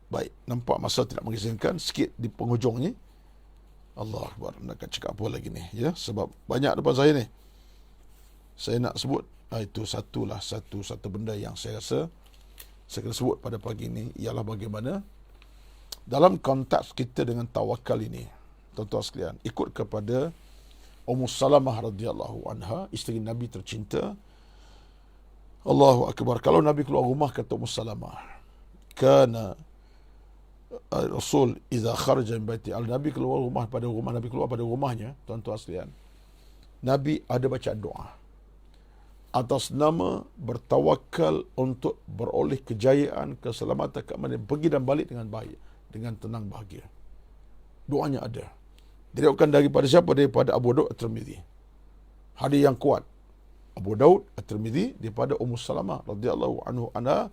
S1: Baik, nampak masa tidak mengizinkan, sikit di penghujung ni. Allah Akbar, nak cakap apa lagi ni, ya? Sebab banyak depan saya ni. Saya nak sebut, itu satu benda yang saya rasa saya kena sebut pada pagi ni, ialah bagaimana dalam konteks kita dengan tawakal ini, tuan-tuan sekalian, ikut kepada Ummu Salamah radhiyallahu anha, isteri Nabi tercinta. Allahu Akbar. Kalau Nabi keluar rumah, kata Ummu Salamah, kana Rasul idza kharaja min baiti, Nabi keluar rumah, Nabi keluar pada rumahnya, tuan-tuan sekalian, Nabi ada bacaan doa atas nama bertawakal untuk beroleh kejayaan, keselamatan, keamanan, pergi dan balik dengan baik, dengan tenang bahagia. Doanya ada. Diriwayatkan daripada siapa? Daripada Abu Daud At-Tirmidzi. Hadis yang kuat. Abu Daud At-Tirmidzi daripada Ummu Salamah radhiyallahu anha,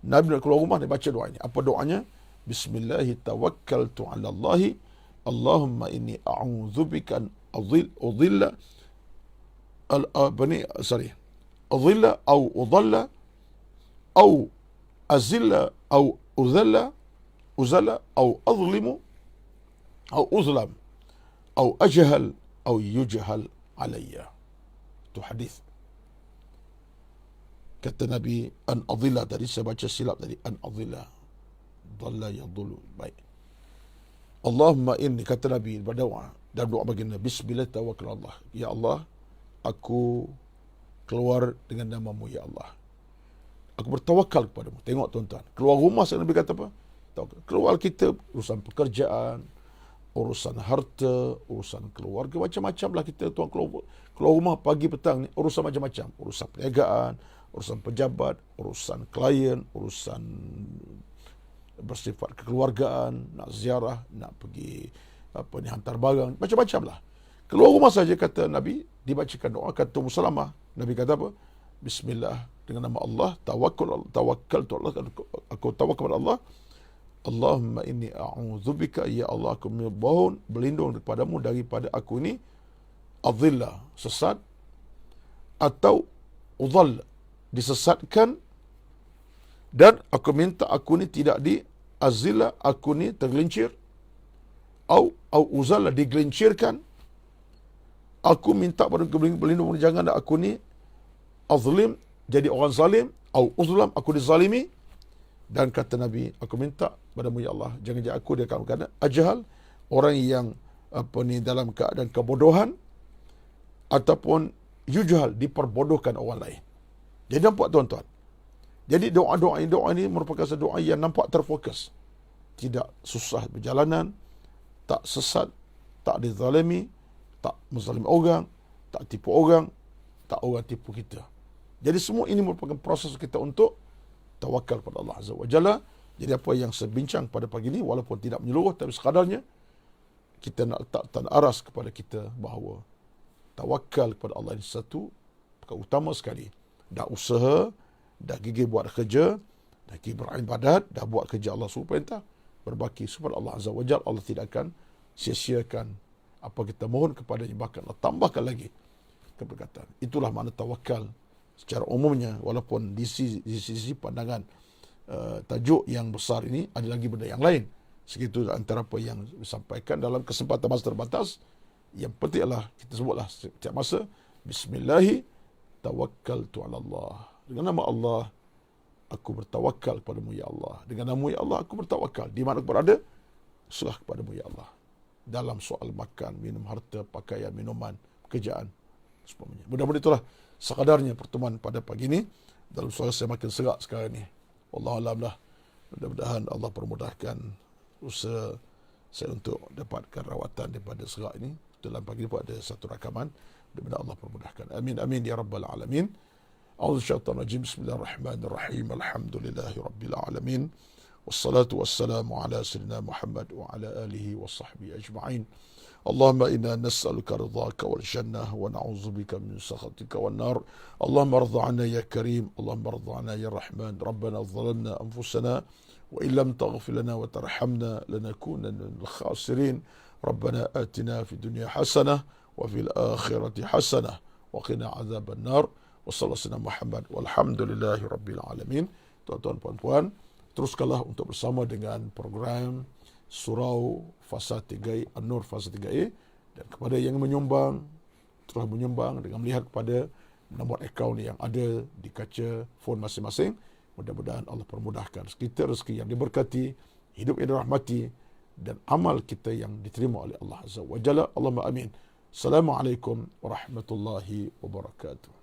S1: Nabi nak keluar rumah, dia baca doa ini. Apa doanya? Bismillahi tawakkaltu 'ala Allah, Allahumma inni a'udzubika an udhilla au udalla au azilla au uzalla au azlimu au uzlam au ajhal au yujhal alayya. Itu hadis. Kata Nabi, an adhilla tadi, saya baca silap tadi, an adhilla, dhalla yadhullu. Baik. Allahumma inni, kata Nabi berdoa, dan doa baginda, bismillah tawakkal Allah. Ya Allah, aku keluar dengan namamu, ya Allah. Aku bertawakal kepadamu. Tengok tuan-tuan, keluar rumah, Nabi kata apa? keluar kita, urusan pekerjaan, urusan harta, urusan keluarga, macam-macam lah kita tuan keluar rumah pagi petang ni, urusan macam-macam, urusan perniagaan, urusan pejabat, urusan klien, urusan bersifat kekeluargaan, nak ziarah, nak pergi hantar barang, macam-macam lah. Keluar rumah saja, kata Nabi, dibacakan doa, kata Ummu Salamah, Nabi kata apa? Bismillah, dengan nama Allah, tawakkal tu Allah, aku tawakal kepada Allah. Allahumma inni a'udzubika, ya Allah, aku mohon berlindung kepadamu daripada aku ini adhillah, sesat, atau udhall, disesatkan, dan aku minta aku ni tidak di azillah, aku ni tergelincir, au uzalla, digelincirkan. Aku minta pada berlindung, jangan aku ni azlim, jadi orang zalim, au uzlam, aku dizalimi. Dan kata Nabi, aku minta padamu ya Allah, jangan jadi aku dia dalam keadaan ajhal, orang yang dalam keadaan kebodohan, ataupun yujhal, diperbodohkan orang lain. Jadi nampak tuan-tuan, jadi doa ini merupakan doa yang nampak terfokus, tidak susah berjalanan, tak sesat, tak dizalimi, tak menzalim orang, tak tipu orang, tak orang tipu kita. Jadi semua ini merupakan proses kita untuk tawakal pada Allah Azza wa Jalla. Jadi apa yang saya bincang pada pagi ini, walaupun tidak menyeluruh, tapi sekadarnya kita nak letak tanda aras kepada kita bahawa tawakal kepada Allah ini satu perkara utama sekali. Dah usaha, dah gigih buat kerja, dah gigih beribadat, dah buat kerja Allah suruh perintah, berbaki kepada Allah Azza wa Jalla, Allah tidak akan sia-siakan apa kita mohon kepadanya, bahkan Allah tambahkan lagi keberkatan. Itulah makna tawakal secara umumnya, walaupun di sisi pandangan tajuk yang besar ini ada lagi benda yang lain. Segitu antara apa yang disampaikan dalam kesempatan masa terbatas. Yang penting adalah kita sebutlah setiap masa, Bismillahi tawakkaltu ala Allah. Dengan nama Allah aku bertawakal kepadamu ya Allah. Dengan nama ya Allah aku bertawakal. Di mana aku berada, serah kepadamu ya Allah. Dalam soal makan, minum, harta, pakaian, minuman, pekerjaan, semuanya. Mudah-mudahan itulah sekadarnya pertemuan pada pagi ini. Dalam suara saya makin serak sekarang ni, wallahualam lah. Mudah-mudahan Allah permudahkan usaha saya untuk dapatkan rawatan daripada serak ini. Dalam pagi ini pun ada satu rakaman. Mudah-mudahan Allah permudahkan. Amin amin ya rabbal alamin. A'udzu syaitanir rajim. Bismillahirrahmanirrahim. Alhamdulillahi rabbil alamin. Wassalatu wassalamu ala sayyidina Muhammad wa ala alihi wa sahbihi ajma'in. اللهم إنا نسألك رضاك والجنة ونعوذ بك من سخطك والنار. اللهم ارض عنا يا كريم، اللهم ارض عنا يا رحمن. ربنا ظلمنا أنفسنا وإن لم تغفر لنا وترحمنا لنكونن من الخاسرين. ربنا آتنا في الدنيا حسنة وفي الآخرة حسنة وقنا عذاب النار. وصلى الله Muhammad walhamdulillahi rabbil alamin. Tuan-tuan puan-puan, teruskanlah untuk bersama dengan program Surau Fasa 3A, An-Nur Fasa 3A, dan kepada yang menyumbang, terus menyumbang dengan melihat kepada nombor akaun yang ada di kaca phone masing-masing. Mudah-mudahan Allah permudahkan kita rezeki yang diberkati, hidup yang dirahmati, dan amal kita yang diterima oleh Allah Azza wa Jalla. Allahumma amin. Assalamualaikum warahmatullahi wabarakatuh.